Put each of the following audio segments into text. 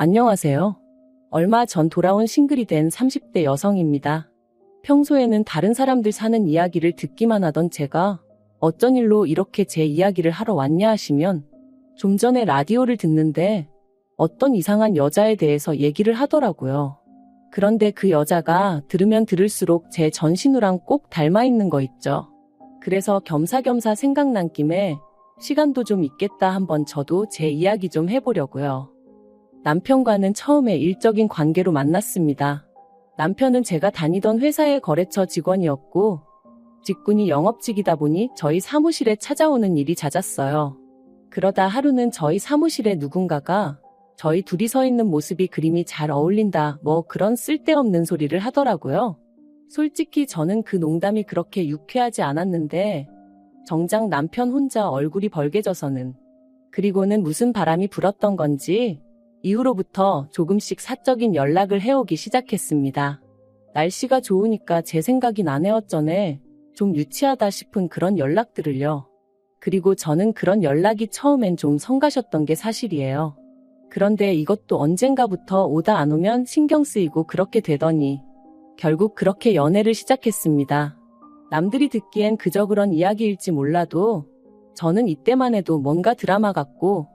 안녕하세요. 얼마 전 돌아온 싱글이 된 30대 여성입니다. 평소에는 다른 사람들 사는 이야기를 듣기만 하던 제가 어쩐 일로 이렇게 제 이야기를 하러 왔냐 하시면 좀 전에 라디오를 듣는데 어떤 이상한 여자에 대해서 얘기를 하더라고요. 그런데 그 여자가 들으면 들을수록 제 전신우랑 꼭 닮아 있는 거 있죠. 그래서 겸사겸사 생각난 김에 시간도 좀 있겠다 한번 저도 제 이야기 좀 해보려고요. 남편과는 처음에 일적인 관계로 만났습니다. 남편은 제가 다니던 회사의 거래처 직원이었고 직군이 영업직이다 보니 저희 사무실에 찾아오는 일이 잦았어요. 그러다 하루는 저희 사무실에 누군가가 저희 둘이 서 있는 모습이 그림이 잘 어울린다 뭐 그런 쓸데없는 소리를 하더라고요. 솔직히 저는 그 농담이 그렇게 유쾌하지 않았는데 정작 남편 혼자 얼굴이 벌개져서는 그리고는 무슨 바람이 불었던 건지 이후로부터 조금씩 사적인 연락을 해오기 시작했습니다. 날씨가 좋으니까 제 생각이 나네요 전에 좀 유치하다 싶은 그런 연락들을요. 그리고 저는 그런 연락이 처음엔 좀 성가셨던 게 사실이에요. 그런데 이것도 언젠가부터 오다 안 오면 신경 쓰이고 그렇게 되더니 결국 그렇게 연애를 시작했습니다. 남들이 듣기엔 그저 그런 이야기일지 몰라도 저는 이때만 해도 뭔가 드라마 같고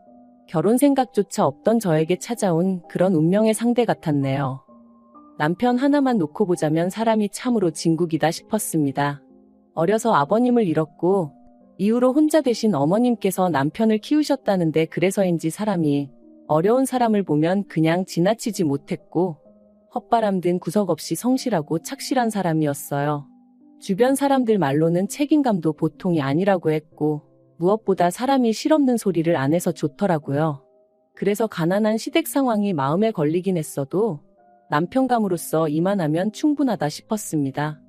결혼 생각조차 없던 저에게 찾아온 그런 운명의 상대 같았네요. 남편 하나만 놓고 보자면 사람이 참으로 진국이다 싶었습니다. 어려서 아버님을 잃었고 이후로 혼자 되신 어머님께서 남편을 키우셨다는데 그래서인지 사람이 어려운 사람을 보면 그냥 지나치지 못했고 헛바람 든 구석 없이 성실하고 착실한 사람이었어요. 주변 사람들 말로는 책임감도 보통이 아니라고 했고 무엇보다 사람이 실없는 소리를 안 해서 좋더라고요. 그래서 가난한 시댁 상황이 마음에 걸리긴 했어도 남편감으로서 이만하면 충분하다 싶었습니다.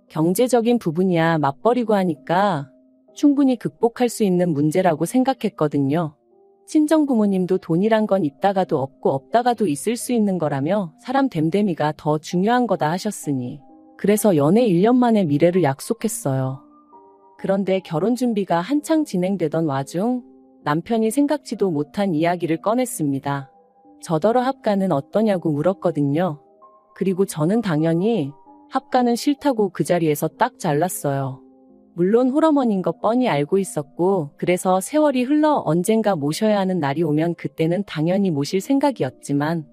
경제적인 부분이야 맞벌이고 하니까 충분히 극복할 수 있는 문제라고 생각했거든요. 친정부모님도 돈이란 건 있다가도 없고 없다가도 있을 수 있는 거라며 사람 됨됨이가 더 중요한 거다 하셨으니 그래서 연애 1년 만에 미래를 약속했어요. 그런데 결혼 준비가 한창 진행되던 와중 남편이 생각지도 못한 이야기를 꺼냈습니다. 저더러 합가는 어떠냐고 물었거든요. 그리고 저는 당연히 합가는 싫다고 그 자리에서 딱 잘랐어요. 물론 홀어머니인 거 뻔히 알고 있었고 그래서 세월이 흘러 언젠가 모셔야 하는 날이 오면 그때는 당연히 모실 생각이었지만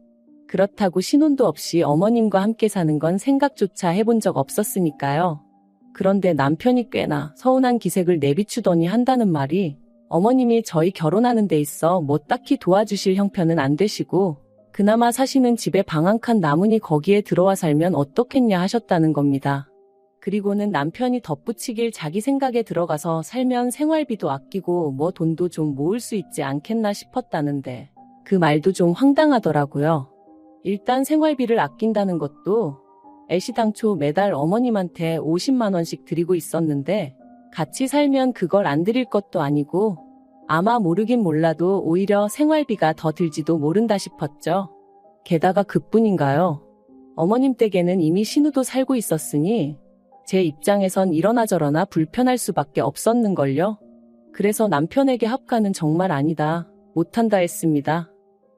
그렇다고 신혼도 없이 어머님과 함께 사는 건 생각조차 해본 적 없었으니까요. 그런데 남편이 꽤나 서운한 기색을 내비추더니 한다는 말이 어머님이 저희 결혼하는 데 있어 뭐 딱히 도와주실 형편은 안 되시고 그나마 사시는 집에 방 한 칸 남으니 거기에 들어와 살면 어떻겠냐 하셨다는 겁니다. 그리고는 남편이 덧붙이길 자기 생각에 들어가서 살면 생활비도 아끼고 뭐 돈도 좀 모을 수 있지 않겠나 싶었다는데 그 말도 좀 황당하더라고요. 일단 생활비를 아낀다는 것도 애시당초 매달 어머님한테 50만 원씩 드리고 있었는데 같이 살면 그걸 안 드릴 것도 아니고 아마 모르긴 몰라도 오히려 생활비가 더 들지도 모른다 싶었죠. 게다가 그뿐인가요? 어머님 댁에는 이미 신우도 살고 있었으니 제 입장에선 이러나 저러나 불편할 수밖에 없었는걸요. 그래서 남편에게 합가는 정말 아니다, 못한다 했습니다.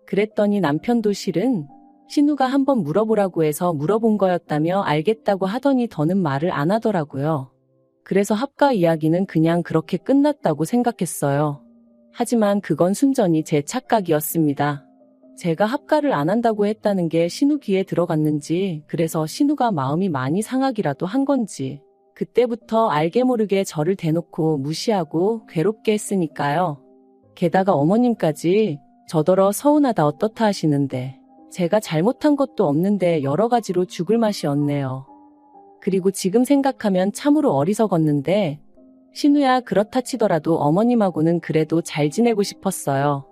그랬더니 남편도 실은 신우가 한번 물어보라고 해서 물어본 거였다며 알겠다고 하더니 더는 말을 안 하더라고요. 그래서 합가 이야기는 그냥 그렇게 끝났다고 생각했어요. 하지만 그건 순전히 제 착각이었습니다. 제가 합가를 안 한다고 했다는 게 신우 귀에 들어갔는지 그래서 신우가 마음이 많이 상하기라도 한 건지 그때부터 알게 모르게 저를 대놓고 무시하고 괴롭게 했으니까요. 게다가 어머님까지 저더러 서운하다 어떻다 하시는데 제가 잘못한 것도 없는데 여러 가지로 죽을 맛이었네요. 그리고 지금 생각하면 참으로 어리석었는데 신우야 그렇다 치더라도 어머님하고는 그래도 잘 지내고 싶었어요.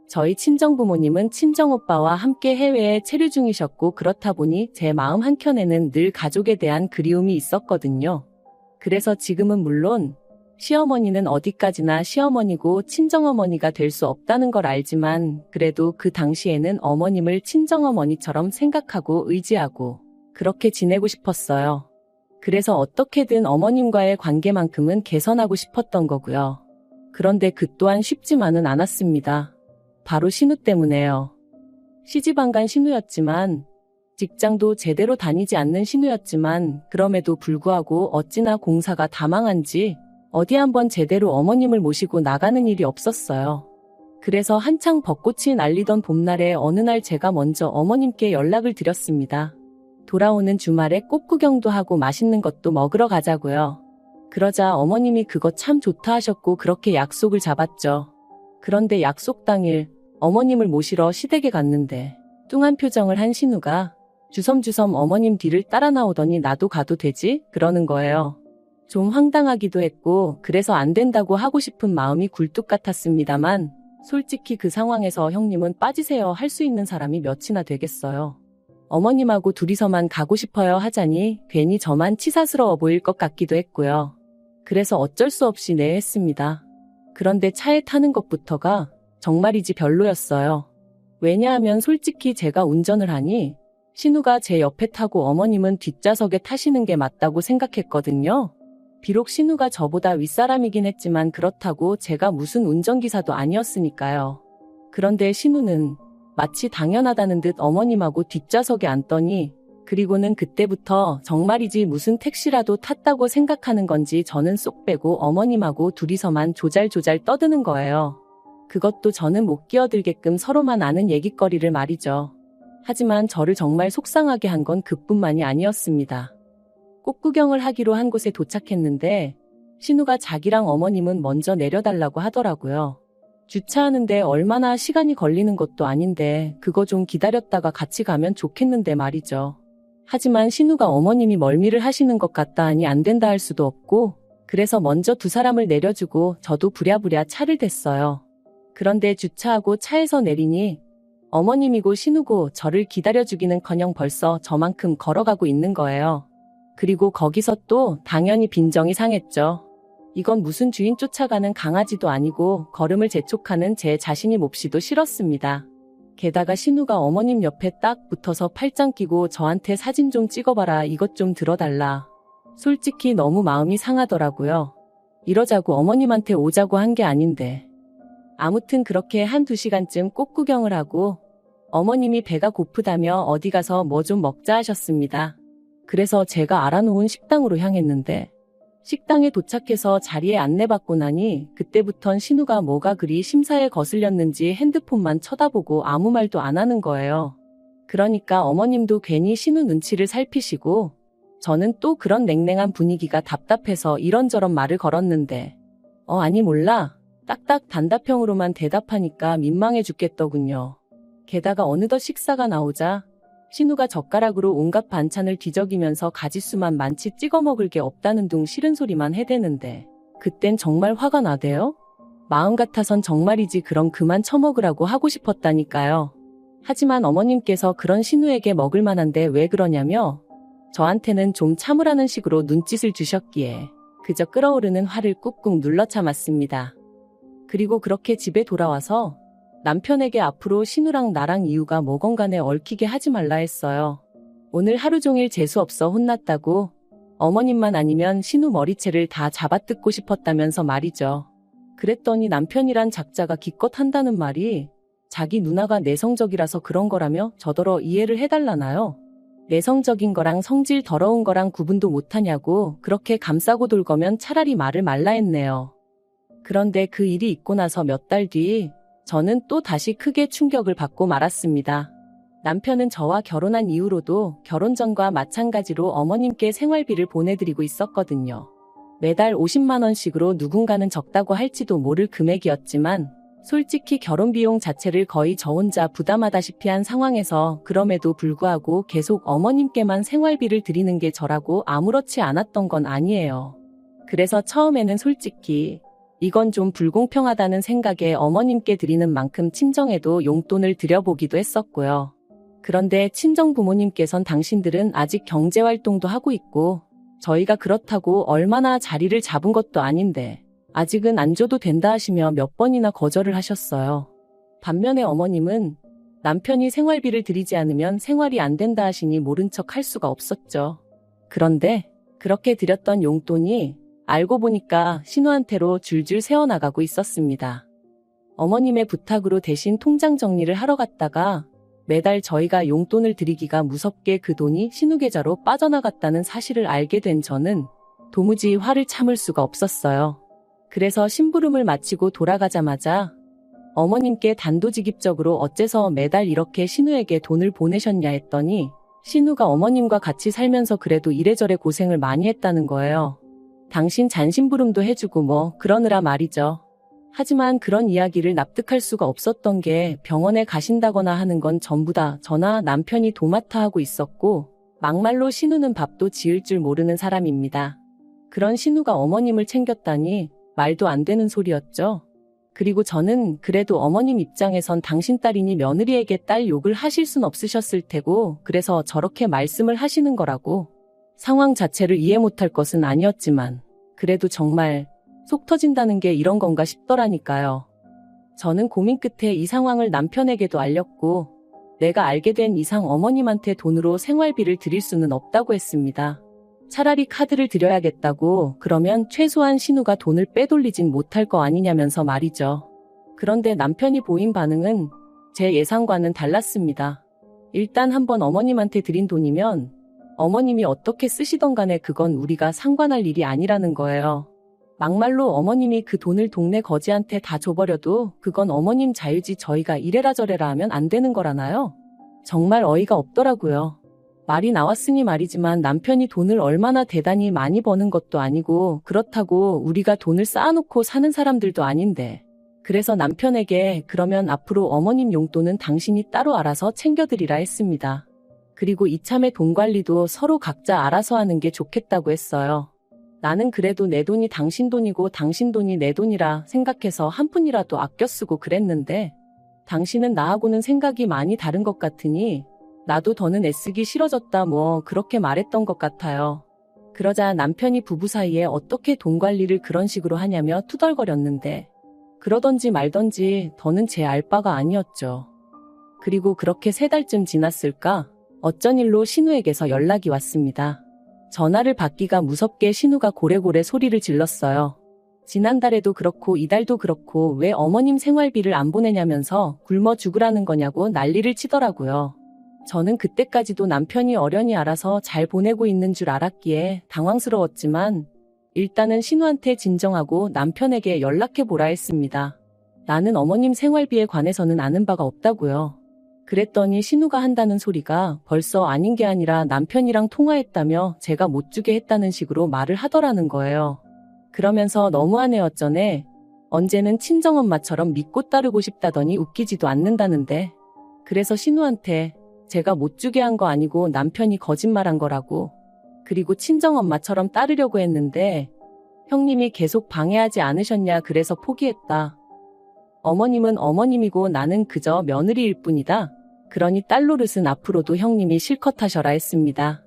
저희 친정부모님은 친정오빠와 함께 해외에 체류 중이셨고 그렇다 보니 제 마음 한켠에는 늘 가족에 대한 그리움이 있었거든요. 그래서 지금은 물론 시어머니는 어디까지나 시어머니고 친정어머니가 될 수 없다는 걸 알지만 그래도 그 당시에는 어머님을 친정어머니처럼 생각하고 의지하고 그렇게 지내고 싶었어요. 그래서 어떻게든 어머님과의 관계만큼은 개선하고 싶었던 거고요. 그런데 그 또한 쉽지만은 않았습니다. 바로 신우 때문에요. 시집안간 신우였지만 직장도 제대로 다니지 않는 신우였지만 그럼에도 불구하고 어찌나 공사가 다 망한지 어디 한번 제대로 어머님을 모시고 나가는 일이 없었어요. 그래서 한창 벚꽃이 날리던 봄날에 어느 날 제가 먼저 어머님께 연락을 드렸습니다. 돌아오는 주말에 꽃 구경도 하고 맛있는 것도 먹으러 가자고요. 그러자 어머님이 그거 참 좋다 하셨고 그렇게 약속을 잡았죠. 그런데 약속 당일 어머님을 모시러 시댁에 갔는데 뚱한 표정을 한 신우가 주섬주섬 어머님 뒤를 따라 나오더니 나도 가도 되지? 그러는 거예요. 좀 황당하기도 했고 그래서 안 된다고 하고 싶은 마음이 굴뚝 같았습니다만 솔직히 그 상황에서 형님은 빠지세요 할 수 있는 사람이 몇이나 되겠어요. 어머님하고 둘이서만 가고 싶어요 하자니 괜히 저만 치사스러워 보일 것 같기도 했고요. 그래서 어쩔 수 없이 네 했습니다. 그런데 차에 타는 것부터가 정말이지 별로였어요. 왜냐하면 솔직히 제가 운전을 하니 신우가 제 옆에 타고 어머님은 뒷좌석에 타시는 게 맞다고 생각했거든요. 비록 신우가 저보다 윗사람이긴 했지만 그렇다고 제가 무슨 운전기사도 아니었으니까요. 그런데 신우는 마치 당연하다는 듯 어머님하고 뒷좌석에 앉더니 그리고는 그때부터 정말이지 무슨 택시라도 탔다고 생각하는 건지 저는 쏙 빼고 어머님하고 둘이서만 조잘조잘 떠드는 거예요. 그것도 저는 못 끼어들게끔 서로만 아는 얘기거리를 말이죠. 하지만 저를 정말 속상하게 한 건 그뿐만이 아니었습니다. 꽃 구경을 하기로 한 곳에 도착했는데 신우가 자기랑 어머님은 먼저 내려달라고 하더라고요. 주차하는데 얼마나 시간이 걸리는 것도 아닌데 그거 좀 기다렸다가 같이 가면 좋겠는데 말이죠. 하지만 신우가 어머님이 멀미를 하시는 것 같다 하니 안 된다 할 수도 없고 그래서 먼저 두 사람을 내려주고 저도 부랴부랴 차를 댔어요. 그런데 주차하고 차에서 내리니 어머님이고 신우고 저를 기다려주기는커녕 벌써 저만큼 걸어가고 있는 거예요. 그리고 거기서 또 당연히 빈정이 상했죠. 이건 무슨 주인 쫓아가는 강아지도 아니고 걸음을 재촉하는 제 자신이 몹시도 싫었습니다. 게다가 신우가 어머님 옆에 딱 붙어서 팔짱 끼고 저한테 사진 좀 찍어봐라 이것 좀 들어달라. 솔직히 너무 마음이 상하더라고요. 이러자고 어머님한테 오자고 한 게 아닌데. 아무튼 그렇게 1~2시간쯤 꽃 구경을 하고 어머님이 배가 고프다며 어디 가서 뭐 좀 먹자 하셨습니다. 그래서 제가 알아놓은 식당으로 향했는데 식당에 도착해서 자리에 안내받고 나니 그때부턴 신우가 뭐가 그리 심사에 거슬렸는지 핸드폰만 쳐다보고 아무 말도 안 하는 거예요. 그러니까 어머님도 괜히 신우 눈치를 살피시고 저는 또 그런 냉랭한 분위기가 답답해서 이런저런 말을 걸었는데 아니 몰라. 딱딱 단답형으로만 대답하니까 민망해 죽겠더군요. 게다가 어느덧 식사가 나오자 신우가 젓가락으로 온갖 반찬을 뒤적이면서 가지수만 많지 찍어 먹을 게 없다는 둥 싫은 소리만 해대는데 그땐 정말 화가 나대요. 마음 같아선 정말이지 그럼 그만 처먹으라고 하고 싶었다니까요. 하지만 어머님께서 그런 신우에게 먹을 만한데 왜 그러냐며 저한테는 좀 참으라는 식으로 눈짓을 주셨기에 그저 끓어오르는 화를 꾹꾹 눌러 참았습니다. 그리고 그렇게 집에 돌아와서 남편에게 앞으로 신우랑 나랑 이유가 뭐건 간에 얽히게 하지 말라 했어요. 오늘 하루 종일 재수없어 혼났다고 어머님만 아니면 신우 머리채를 다 잡아뜯고 싶었다면서 말이죠. 그랬더니 남편이란 작자가 기껏 한다는 말이 자기 누나가 내성적이라서 그런 거라며 저더러 이해를 해달라나요? 내성적인 거랑 성질 더러운 거랑 구분도 못하냐고 그렇게 감싸고 돌 거면 차라리 말을 말라 했네요. 그런데 그 일이 있고 나서 몇 달 뒤 저는 또 다시 크게 충격을 받고 말았습니다. 남편은 저와 결혼한 이후로도 결혼 전과 마찬가지로 어머님께 생활비를 보내드리고 있었거든요. 매달 50만 원씩으로 누군가는 적다고 할지도 모를 금액이었지만 솔직히 결혼 비용 자체를 거의 저 혼자 부담하다시피 한 상황에서 그럼에도 불구하고 계속 어머님께만 생활비를 드리는 게 저라고 아무렇지 않았던 건 아니에요. 그래서 처음에는 솔직히 이건 좀 불공평하다는 생각에 어머님께 드리는 만큼 친정에도 용돈을 드려보기도 했었고요. 그런데 친정 부모님께선 당신들은 아직 경제활동도 하고 있고 저희가 그렇다고 얼마나 자리를 잡은 것도 아닌데 아직은 안 줘도 된다 하시며 몇 번이나 거절을 하셨어요. 반면에 어머님은 남편이 생활비를 드리지 않으면 생활이 안 된다 하시니 모른 척 할 수가 없었죠. 그런데 그렇게 드렸던 용돈이 알고 보니까 신우한테로 줄줄 새어나가고 있었습니다. 어머님의 부탁으로 대신 통장 정리를 하러 갔다가 매달 저희가 용돈을 드리기가 무섭게 그 돈이 신우 계좌로 빠져나갔다는 사실을 알게 된 저는 도무지 화를 참을 수가 없었어요. 그래서 심부름을 마치고 돌아가자마자 어머님께 단도직입적으로 어째서 매달 이렇게 신우에게 돈을 보내셨냐 했더니 신우가 어머님과 같이 살면서 그래도 이래저래 고생을 많이 했다는 거예요. 당신 잔심부름도 해주고 뭐 그러느라 말이죠. 하지만 그런 이야기를 납득할 수가 없었던 게 병원에 가신다거나 하는 건 전부 다 저나 남편이 도맡아 하고 있었고 막말로 신우는 밥도 지을 줄 모르는 사람입니다. 그런 신우가 어머님을 챙겼다니 말도 안 되는 소리였죠. 그리고 저는 그래도 어머님 입장에선 당신 딸이니 며느리에게 딸 욕을 하실 순 없으셨을 테고 그래서 저렇게 말씀을 하시는 거라고. 상황 자체를 이해 못할 것은 아니었지만 그래도 정말 속 터진다는 게 이런 건가 싶더라니까요. 저는 고민 끝에 이 상황을 남편에게도 알렸고 내가 알게 된 이상 어머님한테 돈으로 생활비를 드릴 수는 없다고 했습니다. 차라리 카드를 드려야겠다고. 그러면 최소한 신우가 돈을 빼돌리진 못할 거 아니냐면서 말이죠. 그런데 남편이 보인 반응은 제 예상과는 달랐습니다. 일단 한번 어머님한테 드린 돈이면 어머님이 어떻게 쓰시던 간에 그건 우리가 상관할 일이 아니라는 거예요. 막말로 어머님이 그 돈을 동네 거지한테 다 줘버려도 그건 어머님 자유지 저희가 이래라 저래라 하면 안 되는 거라나요? 정말 어이가 없더라고요. 말이 나왔으니 말이지만 남편이 돈을 얼마나 대단히 많이 버는 것도 아니고 그렇다고 우리가 돈을 쌓아놓고 사는 사람들도 아닌데 그래서 남편에게 그러면 앞으로 어머님 용돈은 당신이 따로 알아서 챙겨드리라 했습니다. 그리고 이참에 돈 관리도 서로 각자 알아서 하는 게 좋겠다고 했어요. 나는 그래도 내 돈이 당신 돈이고 당신 돈이 내 돈이라 생각해서 한 푼이라도 아껴 쓰고 그랬는데 당신은 나하고는 생각이 많이 다른 것 같으니 나도 더는 애쓰기 싫어졌다 뭐 그렇게 말했던 것 같아요. 그러자 남편이 부부 사이에 어떻게 돈 관리를 그런 식으로 하냐며 투덜거렸는데 그러던지 말던지 더는 제 알 바가 아니었죠. 그리고 그렇게 3달쯤 지났을까 어쩐 일로 신우에게서 연락이 왔습니다. 전화를 받기가 무섭게 신우가 고래고래 소리를 질렀어요. 지난달에도 그렇고 이달도 그렇고 왜 어머님 생활비를 안 보내냐면서 굶어 죽으라는 거냐고 난리를 치더라고요. 저는 그때까지도 남편이 어련히 알아서 잘 보내고 있는 줄 알았기에 당황스러웠지만 일단은 신우한테 진정하고 남편에게 연락해보라 했습니다. 나는 어머님 생활비에 관해서는 아는 바가 없다고요. 그랬더니 신우가 한다는 소리가 벌써 아닌 게 아니라 남편이랑 통화했다며 제가 못 주게 했다는 식으로 말을 하더라는 거예요. 그러면서 너무하네 어쩌네. 언제는 친정엄마처럼 믿고 따르고 싶다더니 웃기지도 않는다는데. 그래서 신우한테 제가 못 주게 한 거 아니고 남편이 거짓말한 거라고. 그리고 친정엄마처럼 따르려고 했는데 형님이 계속 방해하지 않으셨냐 그래서 포기했다. 어머님은 어머님이고 나는 그저 며느리일 뿐이다. 그러니 딸 노릇은 앞으로도 형님이 실컷 하셔라 했습니다.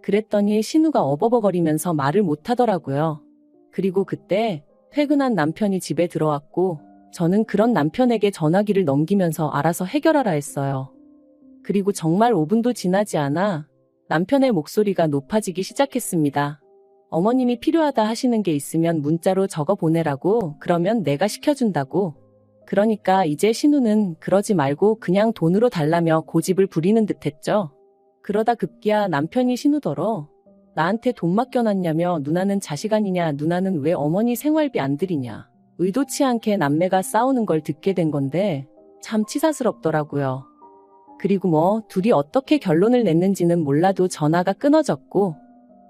그랬더니 신우가 어버버거리면서 말을 못하더라고요. 그리고 그때 퇴근한 남편이 집에 들어왔고 저는 그런 남편에게 전화기를 넘기면서 알아서 해결하라 했어요. 그리고 정말 5분도 지나지 않아 남편의 목소리가 높아지기 시작했습니다. 어머님이 필요하다 하시는 게 있으면 문자로 적어 보내라고. 그러면 내가 시켜준다고. 그러니까 이제 신우는 그러지 말고 그냥 돈으로 달라며 고집을 부리는 듯 했죠. 그러다 급기야 남편이 신우더러 나한테 돈 맡겨놨냐며 누나는 자식 아니냐 누나는 왜 어머니 생활비 안 드리냐. 의도치 않게 남매가 싸우는 걸 듣게 된 건데 참 치사스럽더라고요. 그리고 뭐 둘이 어떻게 결론을 냈는지는 몰라도 전화가 끊어졌고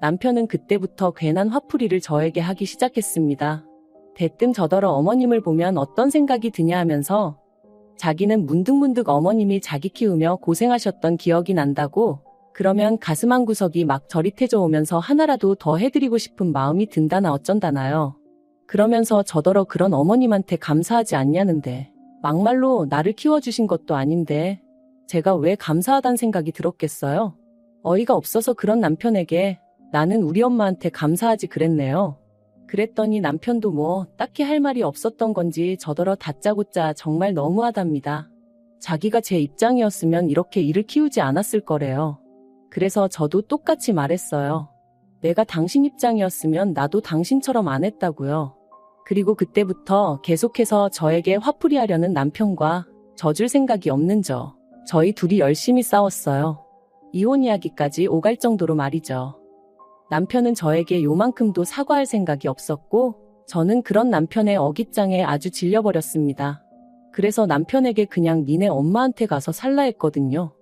남편은 그때부터 괜한 화풀이를 저에게 하기 시작했습니다. 대뜸 저더러 어머님을 보면 어떤 생각이 드냐 하면서 자기는 문득문득 어머님이 자기 키우며 고생하셨던 기억이 난다고. 그러면 가슴 한구석이 막 저릿해져 오면서 하나라도 더 해드리고 싶은 마음이 든다나 어쩐다나요. 그러면서 저더러 그런 어머님한테 감사하지 않냐는데 막말로 나를 키워주신 것도 아닌데 제가 왜 감사하단 생각이 들었겠어요? 어이가 없어서 그런 남편에게 나는 우리 엄마한테 감사하지 그랬네요. 그랬더니 남편도 뭐 딱히 할 말이 없었던 건지 저더러 다짜고짜 정말 너무하답니다. 자기가 제 입장이었으면 이렇게 일을 키우지 않았을 거래요. 그래서 저도 똑같이 말했어요. 내가 당신 입장이었으면 나도 당신처럼 안 했다고요. 그리고 그때부터 계속해서 저에게 화풀이하려는 남편과 져줄 생각이 없는 저. 저희 둘이 열심히 싸웠어요. 이혼 이야기까지 오갈 정도로 말이죠. 남편은 저에게 요만큼도 사과할 생각이 없었고 저는 그런 남편의 어깃장에 아주 질려버렸습니다. 그래서 남편에게 그냥 니네 엄마한테 가서 살라 했거든요.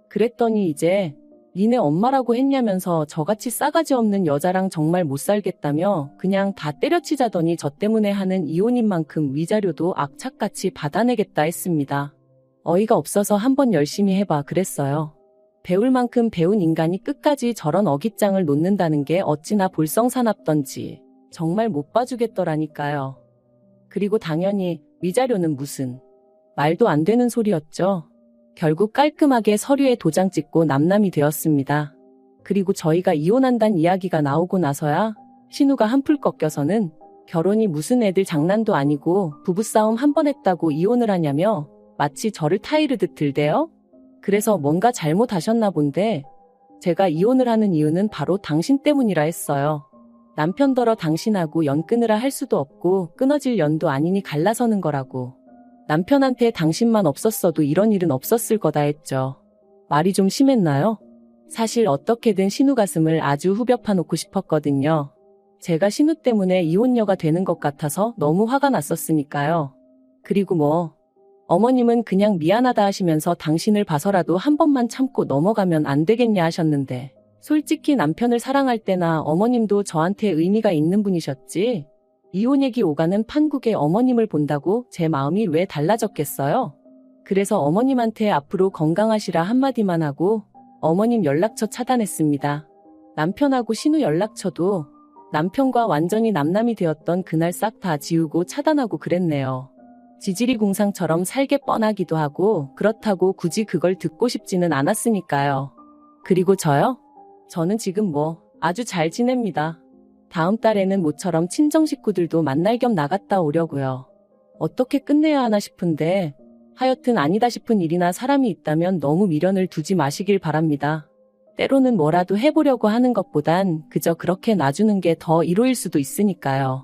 그랬더니 이제 니네 엄마라고 했냐면서 저같이 싸가지 없는 여자랑 정말 못 살겠다며 그냥 다 때려치자더니 저 때문에 하는 이혼인 만큼 위자료도 악착같이 받아내겠다 했습니다. 어이가 없어서 한번 열심히 해봐 그랬어요. 배울 만큼 배운 인간이 끝까지 저런 어깃장을 놓는다는 게 어찌나 볼성사납던지 정말 못 봐주겠더라니까요. 그리고 당연히 위자료는 무슨 말도 안 되는 소리였죠. 결국 깔끔하게 서류에 도장 찍고 남남이 되었습니다. 그리고 저희가 이혼한다는 이야기가 나오고 나서야 신우가 한풀 꺾여서는 결혼이 무슨 애들 장난도 아니고 부부싸움 한 번 했다고 이혼을 하냐며 마치 저를 타이르듯 들대요. 그래서 뭔가 잘못하셨나 본데 제가 이혼을 하는 이유는 바로 당신 때문이라 했어요. 남편더러 당신하고 연 끊으라 할 수도 없고 끊어질 연도 아니니 갈라서는 거라고. 남편한테 당신만 없었어도 이런 일은 없었을 거다 했죠. 말이 좀 심했나요? 사실 어떻게든 신우 가슴을 아주 후벼 파놓고 싶었거든요. 제가 신우 때문에 이혼녀가 되는 것 같아서 너무 화가 났었으니까요. 그리고 뭐 어머님은 그냥 미안하다 하시면서 당신을 봐서라도 한 번만 참고 넘어가면 안 되겠냐 하셨는데 솔직히 남편을 사랑할 때나 어머님도 저한테 의미가 있는 분이셨지 이혼 얘기 오가는 판국에 어머님을 본다고 제 마음이 왜 달라졌겠어요? 그래서 어머님한테 앞으로 건강하시라 한마디만 하고 어머님 연락처 차단했습니다. 남편하고 신우 연락처도 남편과 완전히 남남이 되었던 그날 싹 다 지우고 차단하고 그랬네요. 지지리 궁상처럼 살게 뻔하기도 하고 그렇다고 굳이 그걸 듣고 싶지는 않았으니까요. 그리고 저요? 저는 지금 뭐 아주 잘 지냅니다. 다음 달에는 모처럼 친정 식구들도 만날 겸 나갔다 오려고요. 어떻게 끝내야 하나 싶은데 하여튼 아니다 싶은 일이나 사람이 있다면 너무 미련을 두지 마시길 바랍니다. 때로는 뭐라도 해보려고 하는 것보단 그저 그렇게 놔주는 게 더 이로일 수도 있으니까요.